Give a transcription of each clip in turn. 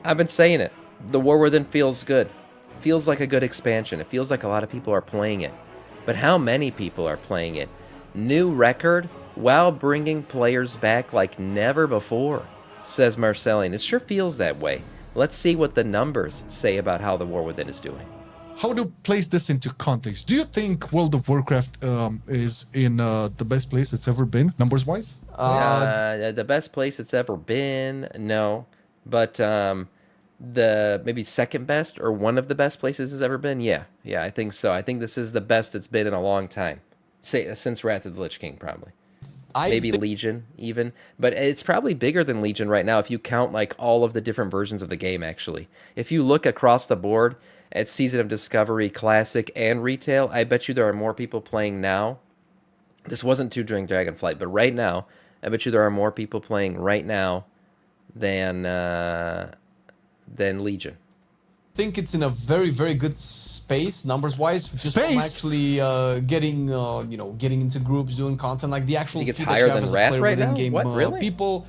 I've been saying it. The War Within feels good. Feels like a good expansion. It feels like a lot of people are playing it. But how many people are playing it? New record while bringing players back like never before, says Marcellian. It sure feels that way. Let's see what the numbers say about how the War Within is doing. How to place this into context? Do you think World of Warcraft is in the best place it's ever been, numbers-wise? The best place it's ever been, no. But the maybe second best or one of the best places it's ever been, yeah. Yeah, I think so. I think this is the best it's been in a long time. Say, since Wrath of the Lich King, probably. I Maybe think Legion, even. But it's probably bigger than Legion right now if you count like all of the different versions of the game, actually. If you look across the board at Season of Discovery, Classic, and Retail, I bet you there are more people playing now. This wasn't true during Dragonflight, but right now, I bet you there are more people playing right now than Legion. think it's in a very, very good space numbers wise. Just from Space? actually getting into groups, doing content like the actual You think it's feed that higher you have than as a Wrath player right within now? game What, really? people.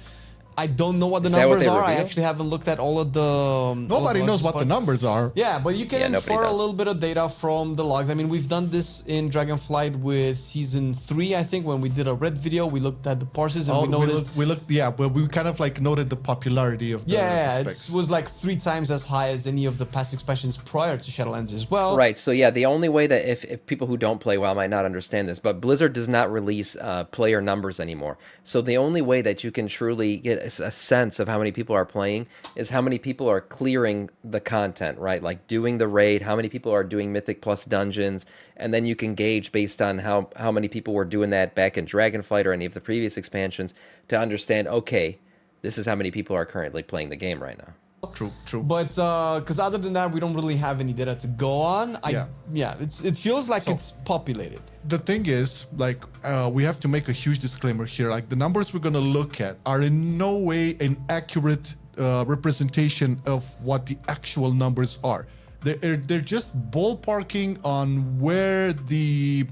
I don't know what the Is that what numbers they are. I revealed? actually haven't looked at all of the. Nobody knows what the numbers are. Yeah, but you can Yeah, nobody infer a does. little bit of data from the logs. I mean, we've done this in Dragonflight with season 3, I think, when we did a red video. We looked at the parses and Oh, we noticed. we looked, yeah, but we kind of like noted the popularity of the, Yeah, the it specs. was like 3 times as high as any of the past expansions prior to Shadowlands as well. Right, so yeah, the only way that if people who don't play WoW might not understand this, but Blizzard does not release player numbers anymore. So the only way that you can truly get a sense of how many people are playing is how many people are clearing the content, right? Like doing the raid, how many people are doing Mythic plus dungeons, and then you can gauge based on how many people were doing that back in Dragonflight or any of the previous expansions to understand, okay, this is how many people are currently playing the game right now. True, true. But because other than that, we don't really have any data to go on. It feels like it's populated. The thing is, like, we have to make a huge disclaimer here. Like, the numbers we're going to look at are in no way an accurate representation of what the actual numbers are. They're just ballparking on where the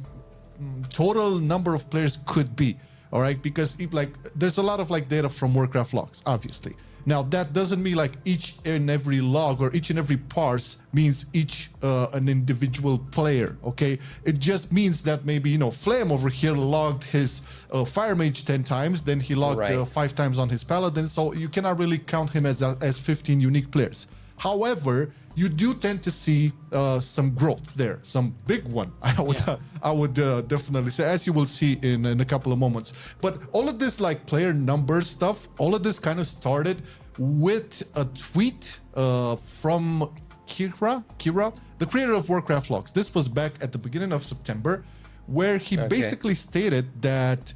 total number of players could be. All right, because like there's a lot of like data from Warcraft logs, obviously. Now that doesn't mean like each and every log or each and every parse means each an individual player. Okay, it just means that maybe Flame over here logged his Fire Mage 10 times, then he logged Right. 5 times on his Paladin. So you cannot really count him as 15 unique players. However, you do tend to see some growth there, some big one. I would definitely say, as you will see in a couple of moments. But all of this like player number stuff, all of this kind of started with a tweet from Kira, the creator of Warcraft logs. This was back at the beginning of September, where he basically stated that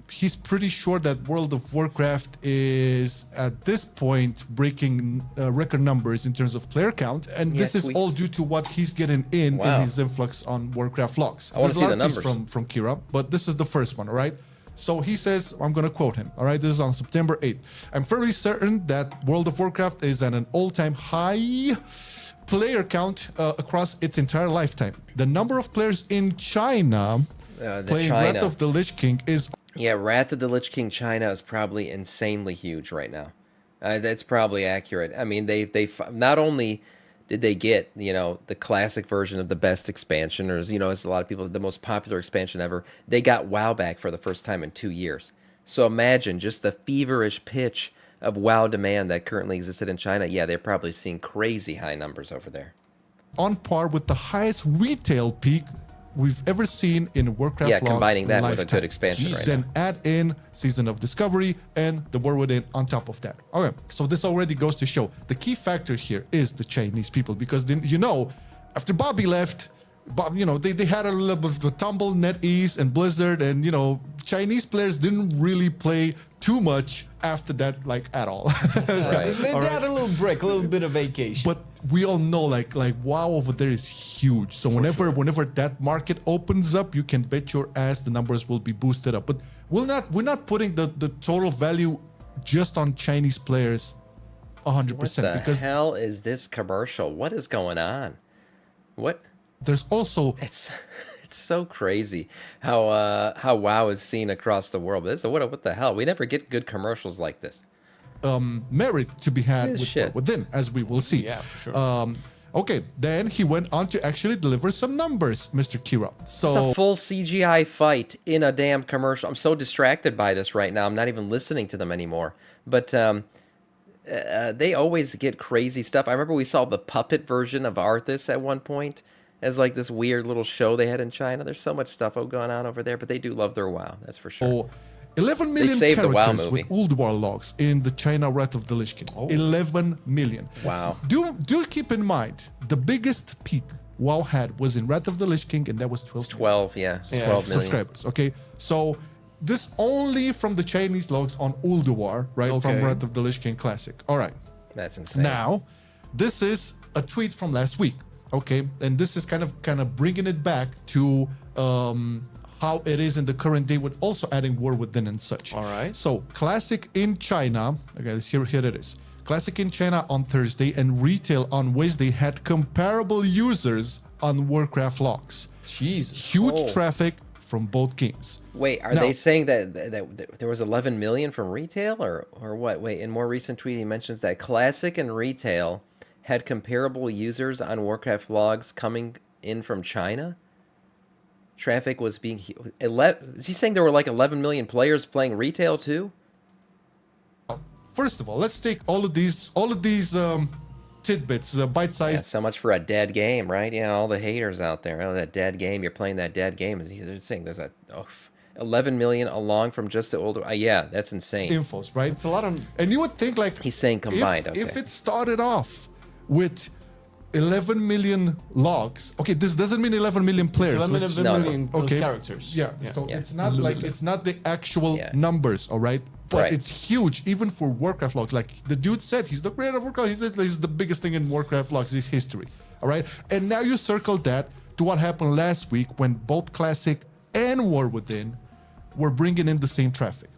he's pretty sure that World of Warcraft is at this point breaking record numbers in terms of player count, and this is all due to what he's getting in his influx on Warcraft logs. I want to see the numbers from Kira, but this is the first one, all right? So he says, I'm going to quote him, all right? This is on September 8th. I'm fairly certain that World of Warcraft is at an all-time high player count across its entire lifetime. The number of players in China playing Wrath of the Lich King is... Yeah, Wrath of the Lich King China is probably insanely huge right now. That's probably accurate. I mean, they not only did they get, the classic version of the best expansion, or, as a lot of people, the most popular expansion ever, they got WoW back for the first time in 2 years. So imagine just the feverish pitch of WoW demand that currently existed in China. Yeah, they're probably seeing crazy high numbers over there. On par with the highest retail peak we've ever seen in Warcraft logs combining that lifetime. with a good expansion right Then now. add in Season of Discovery and the War Within on top of that. Okay, so this already goes to show the key factor here is the Chinese people, because then, after Bobby left, they had a little bit of a tumble, NetEase and Blizzard, and Chinese players didn't really play too much after that, like at all. Right. They had a little break, a little bit of vacation. But we all know like WoW over there is huge. So whenever that market opens up, you can bet your ass the numbers will be boosted up. But we're not putting the total value just on Chinese players 100%. What the because hell is this commercial? What is going on? What? there's also It's so crazy how WoW is seen across the world. What the hell? We never get good commercials like this. merit to be had with shit. War Within, as we will see. Yeah, for sure. Okay, then he went on to actually deliver some numbers, Mr. Kira. So It's a full CGI fight in a damn commercial. I'm so distracted by this right now. I'm not even listening to them anymore. But they always get crazy stuff. I remember we saw the puppet version of Arthas at one point as like this weird little show they had in China. There's so much stuff going on over there, but they do love their WoW. That's for sure. 11 million saved the WoW characters movie. with Ulduar logs in the China Wrath of the Lich King. 11 million. Wow. Do keep in mind, the biggest peak WoW had was in Wrath of the Lich King, and that was 12 It's 12, yeah. It's 12 million. subscribers. Okay, so this only from the Chinese logs on Ulduar, right? From Okay. Wrath of the Lich King Classic. All right. That's insane. Now, this is a tweet from last week, okay, and this is kind of bringing it back to how it is in the current day, with also adding War Within and such. All right. So, Classic in China. Okay, here it is. Classic in China on Thursday and retail on Wednesday had comparable users on Warcraft logs. Jesus. Huge traffic from both games. Wait, are Now- they saying that there was 11 million from retail or what? Wait, in more recent tweet he mentions that Classic and retail had comparable users on Warcraft logs coming in from China. Traffic was being is he saying there were like 11 million players playing retail too? First of all, let's take all of these tidbits, Yeah, bite-sized. so much for a dead game, right? Yeah, all the haters out there. Oh, that dead game. You're playing that dead game. They're saying there's 11 million along from just the older. Yeah, that's insane. Infos, right? It's a lot of. And you would think like He's saying combined. If Okay. it started off with 11 million logs, okay, this doesn't mean 11 million players. 11 Let's- of No, no. million Okay. characters. Yeah, so Yeah. it's not like it's not the actual Yeah. numbers, all right? But Right. it's huge, even for Warcraft logs. Like the dude said, he's the creator of Warcraft. He said this is the biggest thing in Warcraft logs is history, all right? And now you circle that to what happened last week when both Classic and War Within were bringing in the same traffic.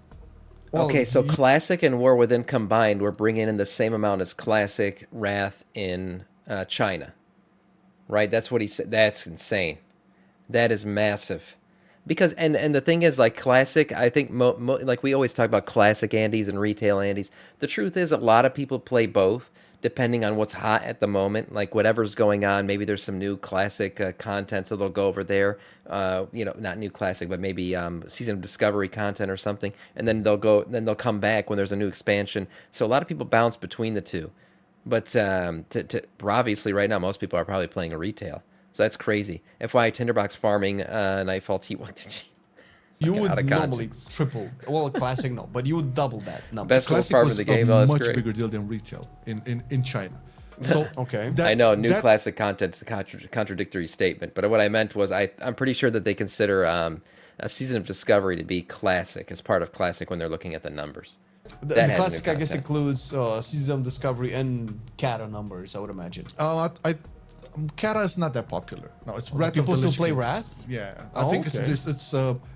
Okay, so Classic and War Within combined, we're bringing in the same amount as Classic Wrath in China, right? That's what he said. That's insane. That is massive. Because and the thing is, like Classic, I think like we always talk about Classic Andes and retail Andes. The truth is, a lot of people play both, depending on what's hot at the moment. Like whatever's going on, maybe there's some new Classic content, so they'll go over there. Not new Classic, but maybe Season of Discovery content or something, and then they'll come back when there's a new expansion. So a lot of people bounce between the two. But obviously, right now, most people are probably playing a retail. So that's crazy. FYI, Tinderbox farming Nightfall T1. You Fucking out would of normally context. triple. Well, Classic no, but you would double that number. Best gold Classic farm in was the game. a Oh, that's much great. bigger deal than retail in China. So Okay. I know, new Classic content's a contradictory statement. But what I meant was I'm pretty sure that they consider a Season of Discovery to be Classic as part of Classic when they're looking at the numbers. The That has new Classic, I guess, content. includes Season of Discovery and Kata numbers, I would imagine. Kata is not that popular. No, it's Wrath of People the still Lich play King. Wrath? Yeah, I Oh, think okay.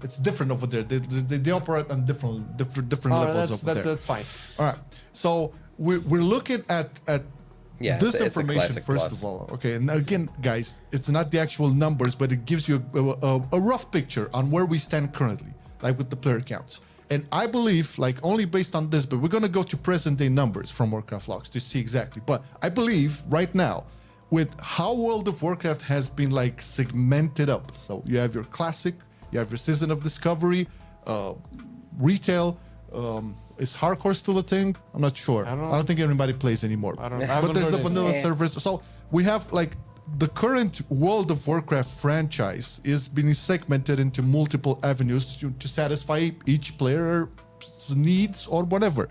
it's different over there. They operate on different Oh, levels that's, over there. that's fine. All right, so we're looking at Yeah, this it's a information Classic first Plus. of all. Okay, and again, guys, it's not the actual numbers, but it gives you a rough picture on where we stand currently, like with the player counts. And I believe, like only based on this, but we're gonna go to present day numbers from Warcraft logs to see exactly. But I believe right now, with how World of Warcraft has been like segmented up, so you have your Classic, you have your Season of Discovery, retail. Is hardcore still a thing? I'm not sure. I don't think anybody plays anymore. I But haven't there's the heard vanilla anything. servers. So we have like the current World of Warcraft franchise is being segmented into multiple avenues to satisfy each player's needs or whatever.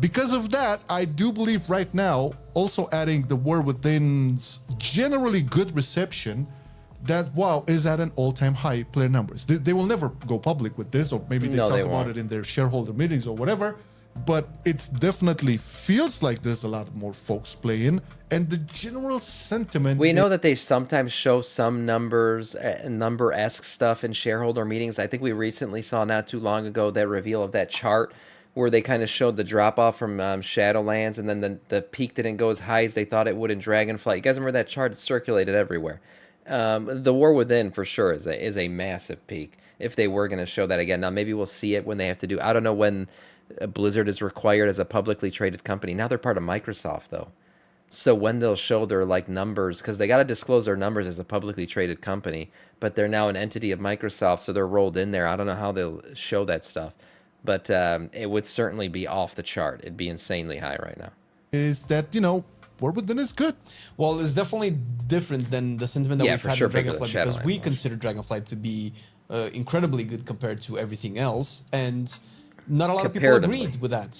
Because of that, I do believe right now, also adding the War Within's generally good reception, that WoW is at an all-time high player numbers. They will never go public with this, or maybe they No, talk they about won't. it in their shareholder meetings or whatever. But it definitely feels like there's a lot more folks playing, and the general sentiment. We know that they sometimes show some numbers, number-esque stuff in shareholder meetings. I think we recently saw not too long ago that reveal of that chart where they kind of showed the drop-off from Shadowlands, and then the peak didn't go as high as they thought it would in Dragonflight. You guys remember that chart? It's circulated everywhere. The War Within, for sure, is a massive peak if they were going to show that again. Now, maybe we'll see it when they have to do... I don't know when Blizzard is required as a publicly traded company. Now they're part of Microsoft, though. So when they'll show their like numbers, because they got to disclose their numbers as a publicly traded company, but they're now an entity of Microsoft, so they're rolled in there. I don't know how they'll show that stuff, but it would certainly be off the chart. It'd be insanely high right now. Is that, War Within is good. Well, it's definitely different than the sentiment that Yeah, we've for had sure, with bigger than Dragonflight, because Shadowlands we was. consider Dragonflight to be incredibly good compared to everything else, and not a lot of people Comparatively. agreed with that.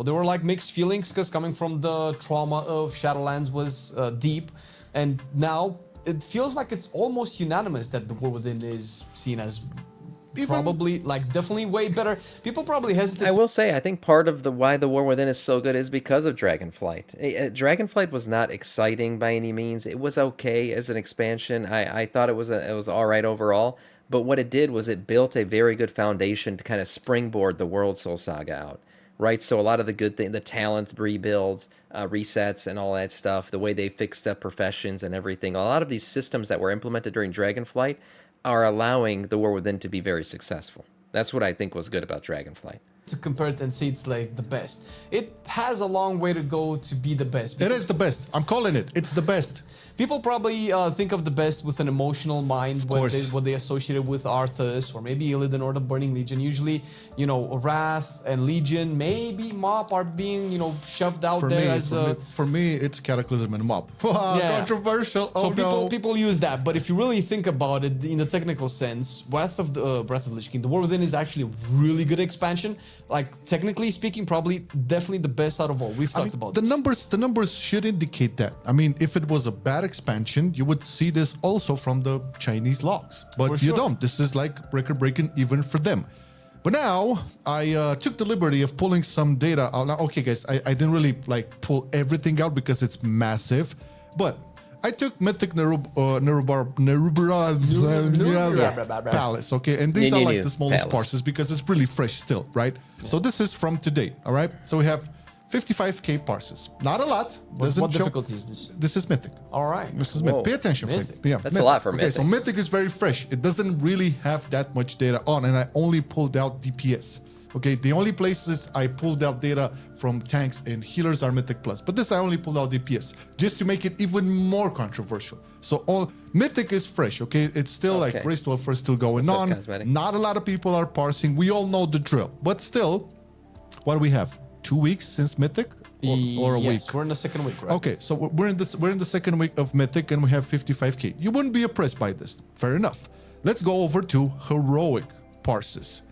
There were like mixed feelings because coming from the trauma of Shadowlands was deep, and now it feels like it's almost unanimous that the War Within is seen as probably like definitely way better. People probably hesitate. I will say, I think part of the why the War Within is so good is because of Dragonflight. Dragonflight was not exciting by any means. It was okay as an expansion. I thought it was all right overall. But what it did was it built a very good foundation to kind of springboard the World Soul Saga out, right? So a lot of the good thing, the talent rebuilds, resets, and all that stuff, the way they fixed up professions and everything, a lot of these systems that were implemented during Dragonflight are allowing the War Within to be very successful. That's what I think was good about Dragonflight. To compare it and say it's like the best. It has a long way to go to be the best. It is the best. I'm calling it. It's the best. People probably think of the best with an emotional mind, what they associated with Arthas or maybe Illidan or the Burning Legion. Usually, Wrath and Legion, maybe Mop are being, shoved out there as a... For me, it's Cataclysm and Mob. Yeah. Controversial. So no. people use that, but if you really think about it in the technical sense, Breath of the Lich King, the War Within is actually a really good expansion. Like technically speaking, probably definitely the best out of all. We've talked about the this. The numbers should indicate that. I mean, if it was a bad expansion, you would see this also from the Chinese logs, but For you sure. don't. This is like record breaking even for them. But now I took the liberty of pulling some data out. Now, okay, guys, I didn't really pull everything out because it's massive, but I took Mythic Nerubra Palace, okay? And these are like the smallest parses because it's really fresh still, right? Yeah. So this is from today, all right? So we have 55k parses. Not a lot. What difficulty is this? This is Mythic. All right. This is Mythic. Pay attention. Mythic. Yeah, That's a lot for Mythic. Okay, so Mythic is very fresh. It doesn't really have that much data on, and I only pulled out DPS. Okay, the only places I pulled out data from tanks and healers are Mythic Plus, but this I only pulled out DPS just to make it even more controversial. So all Mythic is fresh, okay? It's still like Race 12 is still going on. Cosmetic? Not a lot of people are parsing. We all know the drill, but still, what do we have? 2 weeks since Mythic, or a week? Yes, we're in the second week, right? Okay, so we're in the second week of Mythic, and we have 55k. You wouldn't be impressed by this. Fair enough. Let's go over to heroic parses.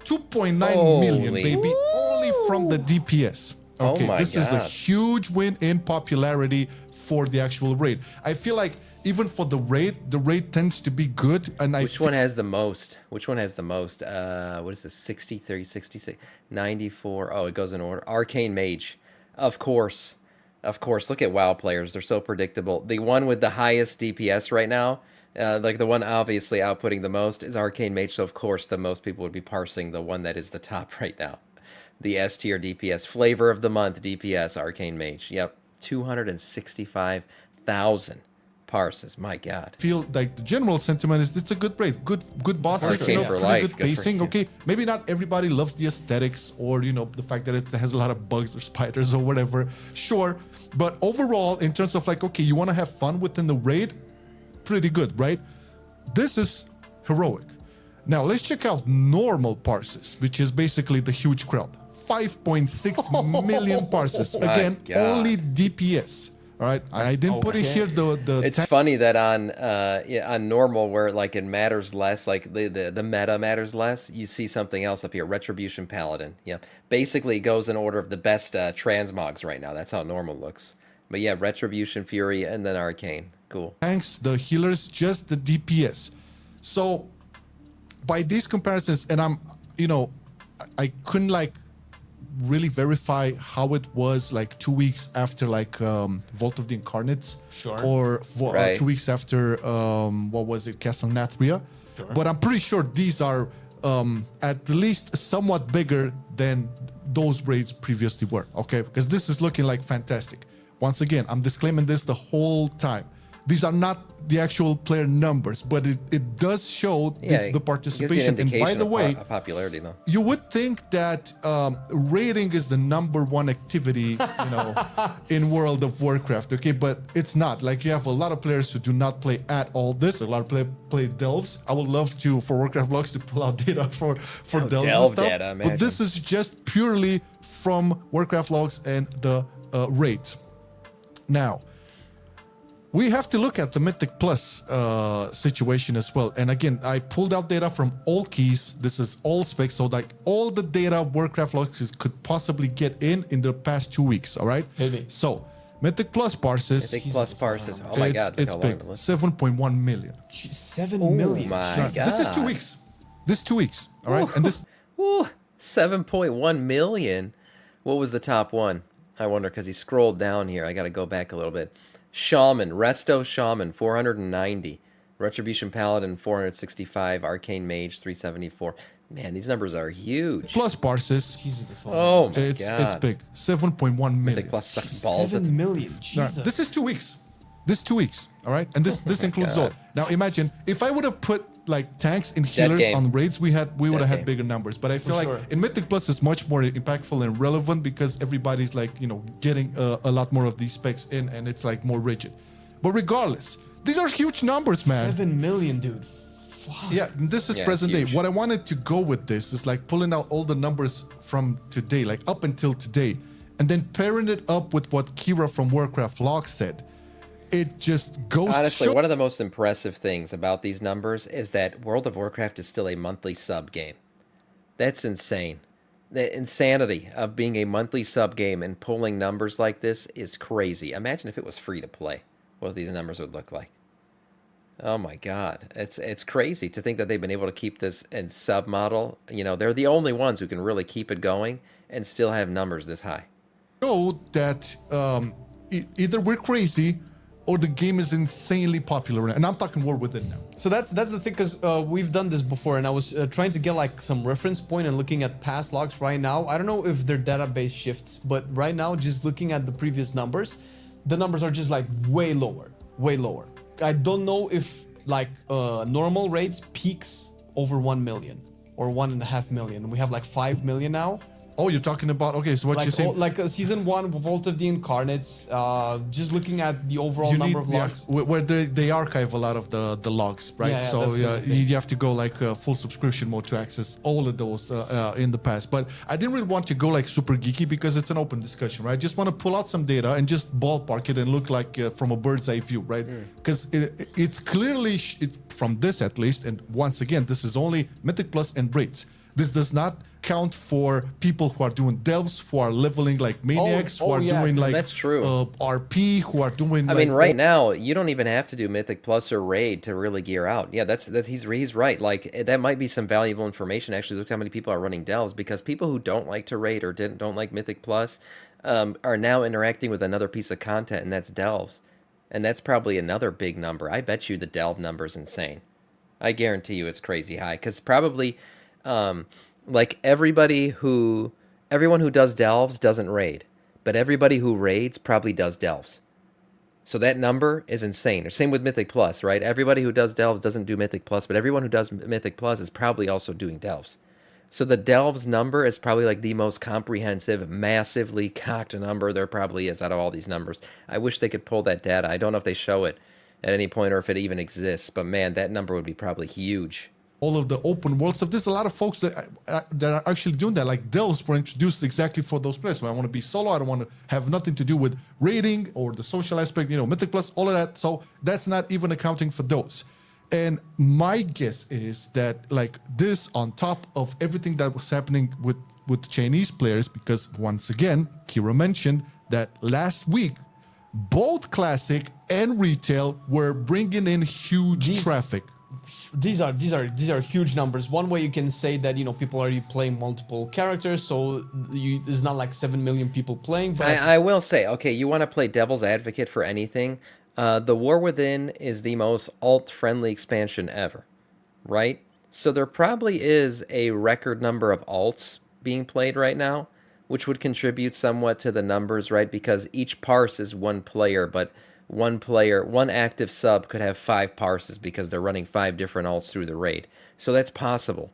2.9 million, baby, only from the DPS. Okay, this is a huge win in popularity for the actual raid. I feel like even for the raid tends to be good. And Which one has the most? Which one has the most? What is this? 60, 30, 66, 94. Oh, it goes in order. Arcane Mage. Of course. Of course. Look at WoW players. They're so predictable. The one with the highest DPS right now, like the one obviously outputting the most, is Arcane Mage. So, of course, the most people would be parsing the one that is the top right now. The S tier DPS. Flavor of the month DPS, Arcane Mage. Yep. 265,000 parses. My God. Feel like the general sentiment is it's a good raid, good bosses, Arcane for pretty life. good pacing. Okay, maybe not everybody loves the aesthetics or the fact that it has a lot of bugs or spiders or whatever. Sure, but overall, in terms of okay, you want to have fun within the raid, pretty good, right? This is heroic. Now let's check out normal parses, which is basically the huge crowd. 5.6 million parses. Again, only DPS. All right, I didn't put in here the. It's funny that on normal where it matters less, like the meta matters less. You see something else up here, Retribution Paladin. Yeah, basically it goes in order of the best transmogs right now. That's how normal looks. But yeah, Retribution, Fury, and then Arcane. Cool. Tanks, the healers, just the DPS. So by these comparisons, and I couldn't really verify how it was 2 weeks after Vault of the Incarnates, sure, or 2 weeks after what was it, Castle Nathria, sure. But I'm pretty sure these are at least somewhat bigger than those raids previously were. Okay, because this is looking fantastic. Once again, I'm disclaiming this the whole time. These are not the actual player numbers, but it does show Yeah, the it participation. gives you an And by the way, of popularity, though. you would think that raiding is the #1 activity, in World of Warcraft, okay? But it's not. Like, you have a lot of players who do not play at all this. A lot of play delves. I would love for Warcraft Logs to pull out data for delves delve and stuff. data, imagine. But this is just purely from Warcraft Logs and the raids. Now, we have to look at the Mythic Plus situation as well. And again, I pulled out data from all keys. This is all specs. So like all the data Warcraft Logs could possibly get in the past 2 weeks. All right. Maybe. So Mythic Plus parses. Mythic Plus parses. Oh my God. It's big. 7.1 million. 7 million. my Jesus. God. This is 2 weeks. This 2 weeks. All right. And this. Ooh, 7.1 million. What was the top one? I wonder, because he scrolled down here. I got to go back a little bit. Shaman, Resto Shaman, 490. Retribution Paladin, 465. Arcane Mage, 374. Man, these numbers are huge. Plus parses. Jesus, that's all. Oh my It's God. big. 7.1 million. Mythic Plus sucks balls. 7 million. Now, Jesus. this is 2 weeks. This 2 weeks. All right. And this includes all. God. Now imagine if I would have put like tanks and healers game. on raids, we would have had game. bigger numbers. But I feel For like sure. in Mythic Plus it's much more impactful and relevant because everybody's like, getting a lot more of these specs in, and it's like more rigid. But regardless, these are huge numbers, man. 7 million, dude. Fuck. Yeah, this is Yeah, present it's day. huge. What I wanted to go with this is like pulling out all the numbers from today, like up until today, and then pairing it up with what Kira from Warcraft Log said. It just goes Honestly, to show. one of the most impressive things about these numbers is that World of Warcraft is still a monthly sub game. That's insane. The insanity of being a monthly sub game and pulling numbers like this is crazy. Imagine if it was free to play, what these numbers would look like. Oh my God. It's crazy to think that they've been able to keep this in sub model. They're the only ones who can really keep it going and still have numbers this high. Show that either we're crazy or the game is insanely popular. And I'm talking War Within now. So that's the thing, because we've done this before, and I was trying to get like some reference point and looking at past logs right now. I don't know if their database shifts, but right now, just looking at the previous numbers, the numbers are just like way lower, way lower. I don't know if like normal rates peaks over 1 million or 1.5 million. We have like 5 million now. Oh, you're talking about, okay, so what you're saying. Like season 1 Vault of the Incarnates, just looking at the overall number of logs. Where they archive a lot of the logs, right? Yeah, So that's the thing. you have to go like full subscription mode to access all of those in the past. But I didn't really want to go like super geeky because it's an open discussion, right? I just want to pull out some data and just ballpark it and look like from a bird's eye view, right? Because it's clearly, from this at least, and once again, this is only Mythic Plus and raids. This does not count for people who are doing delves, who are leveling like maniacs, who are doing like that's true. RP, who are doing. I mean, right now you don't even have to do Mythic Plus or Raid to really gear out. Yeah, that's he's right. Like that might be some valuable information. Actually, look how many people are running delves, because people who don't like to raid or don't like Mythic Plus are now interacting with another piece of content, and that's delves, and that's probably another big number. I bet you the delve number is insane. I guarantee you it's crazy high, because probably. Like everyone who does delves doesn't raid, but everybody who raids probably does delves. So that number is insane. Or same with Mythic Plus, right? Everybody who does delves doesn't do Mythic Plus, but everyone who does Mythic Plus is probably also doing delves. So the delves number is probably like the most comprehensive, massively cocked number there probably is out of all these numbers. I wish they could pull that data. I don't know if they show it at any point or if it even exists, but man, that number would be probably huge. All of the open world stuff. There's a lot of folks that are actually doing that. Like delves were introduced exactly for those players. When I want to be solo, I don't want to have nothing to do with raiding or the social aspect, Mythic Plus, all of that. So that's not even accounting for those. And my guess is that like this on top of everything that was happening with Chinese players, because once again, Kira mentioned that last week, both classic and retail were bringing in huge traffic. These are huge numbers. One way you can say that people are playing multiple characters, so it's not like 7 million people playing. But I will say, okay, you want to play devil's advocate for anything. The War Within is the most alt-friendly expansion ever, right? So there probably is a record number of alts being played right now, which would contribute somewhat to the numbers, right? Because each parse is one player, but one player, one active sub could have 5 parses because they're running 5 different alts through the raid. So that's possible.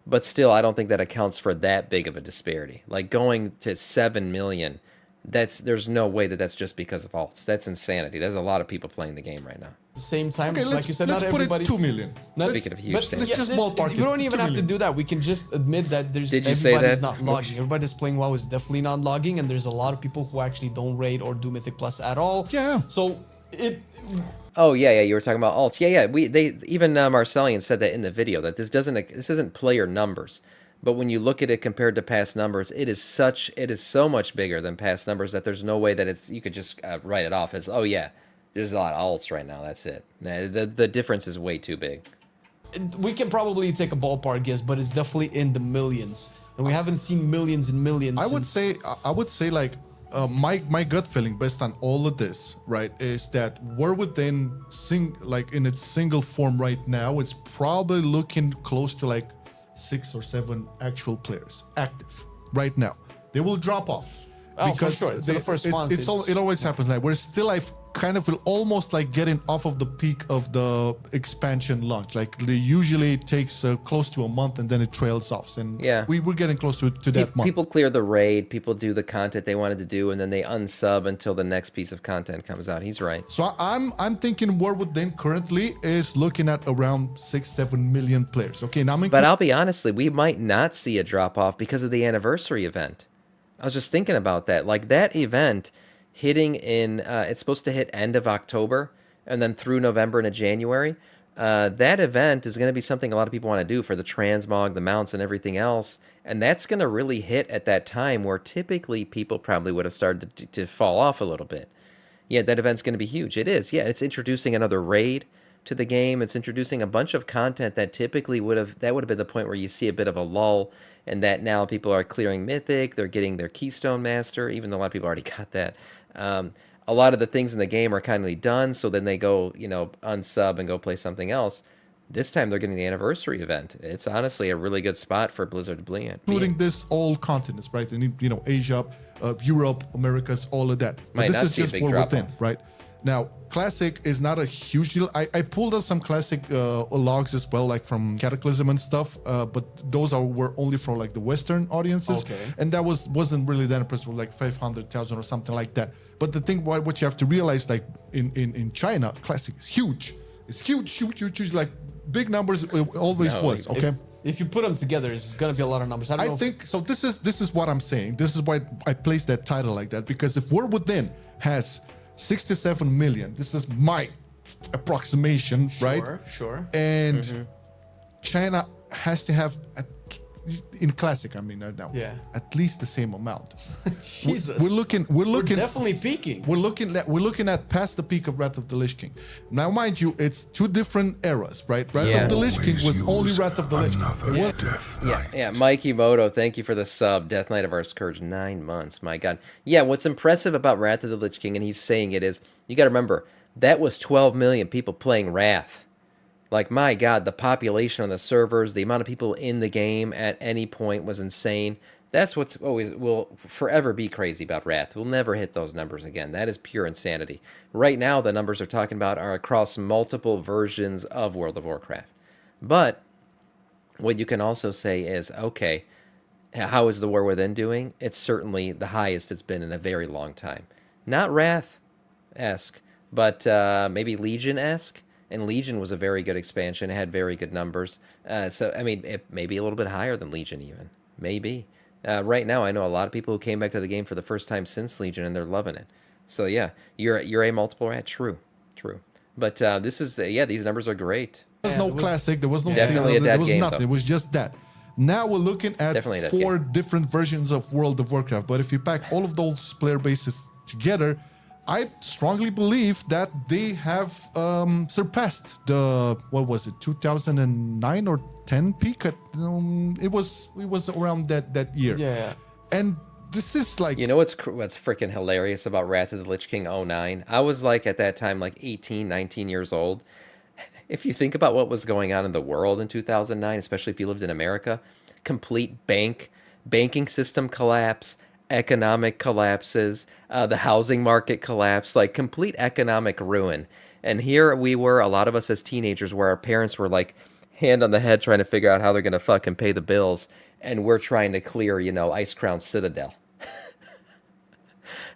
But still, I don't think that accounts for that big of a disparity. Like going to 7 million, there's no way that that's just because of alts. That's insanity. There's a lot of people playing the game right now. At the same time, Okay, just like you said, let's not put it everybody's 2 million. Speaking of huge but things. Let's just ballpark you don't it, even 2 have to million. do that. We can just admit that Did you say everybody's that? not logging. Everybody's playing WoW is definitely not logging, and there's a lot of people who actually don't raid or do Mythic Plus at all. Yeah. So it Oh yeah, you were talking about alts. Yeah. They even Marcellian said that in the video that this isn't player numbers, but when you look at it compared to past numbers, it is so much bigger than past numbers that there's no way that you could just write it off as, oh yeah, there's a lot of alts right now. That's it. Nah, the difference is way too big. we can probably take a ballpark guess, but it's definitely in the millions, and we haven't seen millions and millions. I would say like my gut feeling based on all of this, right, is that we're within like in its single form right now. It's probably looking close to like 6 or 7 actual players active right now. They will drop off Oh, for sure. It's the first month, it always happens. Like we're still like kind of almost like getting off of the peak of the expansion launch. Like they usually takes close to a month and then it trails off. And Yeah. we're getting close to that month. People clear the raid, people do the content they wanted to do, and then they unsub until the next piece of content comes out. He's right. So I'm thinking where within currently is looking at around 6-7 million players. Okay, now But I'll be honestly, we might not see a drop off because of the anniversary event. I was just thinking about that. Like that event hitting in, it's supposed to hit end of October and then through November into January. That event is going to be something a lot of people want to do for the transmog, the mounts, and everything else. And that's going to really hit at that time where typically people probably would have started to fall off a little bit. Yeah, that event's going to be huge. It is. Yeah, it's introducing another raid to the game. It's introducing a bunch of content that typically would have been the point where you see a bit of a lull, and that now people are clearing Mythic, they're getting their Keystone Master, even though a lot of people already got that. A lot of the things in the game are kind of done, so then they go, unsub and go play something else. This time they're getting the anniversary event. It's honestly a really good spot for Blizzard to be in. including this all continents, right? And Asia, Europe, Americas, all of that. Might But not this is see a just big where drop within, off. right? Now, Classic is not a huge deal. I pulled out some Classic logs as well, like from Cataclysm and stuff. But those were only for like the Western audiences, Okay. and that wasn't really that impressive, like 500,000 or something like that. But the thing, what you have to realize, like in China, Classic is huge. It's huge, like big numbers. It always No, was. Okay. if you put them together, it's gonna be a lot of numbers. I don't know. I think so. This is what I'm saying. This is why I placed that title like that, because if We're Within has 67 million, this is my approximation, right? Sure. And China has to have in Classic, I mean, now, Yeah. at least the same amount. Jesus. We're looking. We're definitely peaking. We're looking at past the peak of Wrath of the Lich King. Now, mind you, it's 2 different eras, right? Wrath Yeah. of the Lich King was only Wrath of the Lich King. Another It was- death Yeah, knight. yeah. Mikey Moto, thank you for the sub. Death Knight of our Scourge, 9 months. My God. Yeah, what's impressive about Wrath of the Lich King, and he's saying it, is you got to remember that was 12 million people playing Wrath. Like, my God, the population on the servers, the amount of people in the game at any point was insane. That's what's always will forever be crazy about Wrath. We'll never hit those numbers again. That is pure insanity. Right now, the numbers they're talking about are across multiple versions of World of Warcraft. But what you can also say is, okay, how is the War Within doing? It's certainly the highest it's been in a very long time. Not Wrath-esque, but maybe Legion-esque. And Legion was a very good expansion. It had very good numbers. So, I mean, it may be a little bit higher than Legion even. Maybe. Right now, I know a lot of people who came back to the game for the first time since Legion, and they're loving it. So, yeah, you're a multiple rat. True. But this is, these numbers are great. There was no Classic. There was no Definitely seasons. a There dead was game, nothing. though. It was just that. Now we're looking at Definitely a dead 4 different versions of World of Warcraft. But if you pack all of those player bases together, I strongly believe that they have surpassed the, what was it, 2009 or 10 peak. It was around that year. Yeah. And this is like, You know what's freaking hilarious about Wrath of the Lich King 09? I was like at that time like 18, 19 years old. If you think about what was going on in the world in 2009, especially if you lived in America, complete banking system collapse, economic collapses, the housing market collapse, like complete economic ruin. And here we were, a lot of us as teenagers, where our parents were like hand on the head trying to figure out how they're going to fucking pay the bills. And we're trying to clear, Ice Crown Citadel.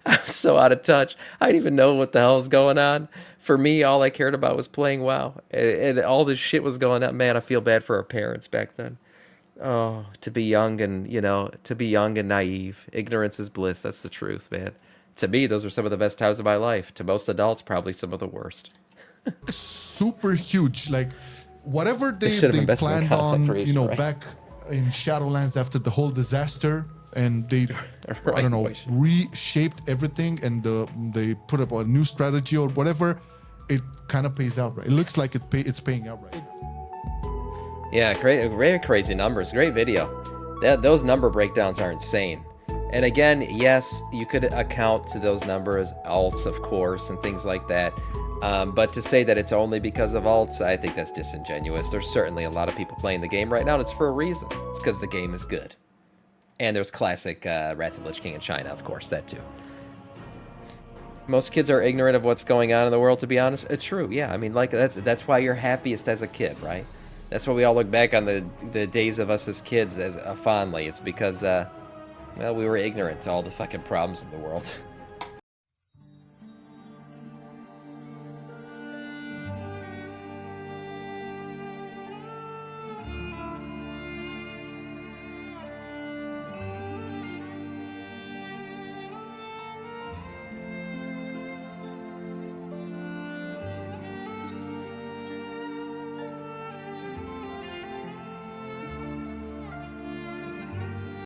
I was so out of touch. I didn't even know what the hell was going on. For me, all I cared about was playing WoW. And all this shit was going on. Man, I feel bad for our parents back then. Oh, to be young and, to be young and naive. Ignorance is bliss. That's the truth, man. To me, those were some of the best times of my life. To most adults, probably some of the worst. Super huge. Like, whatever should have they invested in planned content on, creation, right? back in Shadowlands after the whole disaster, and they, I Right, don't know, boy. reshaped everything, and they put up a new strategy or whatever. It kind of pays out, right? It looks like it's paying out, right? Yeah, great, very crazy numbers. Great video. Those number breakdowns are insane. And again, yes, you could account to those numbers alts, of course, and things like that. But to say that it's only because of alts, I think that's disingenuous. There's certainly a lot of people playing the game right now, and it's for a reason. It's because the game is good. And there's classic Wrath of the Lich King in China, of course, that too. Most kids are ignorant of what's going on in the world, to be honest. It's true, yeah. I mean, like, that's why you're happiest as a kid, right? That's why we all look back on the days of us as kids as fondly. It's because, well, we were ignorant to all the fucking problems in the world.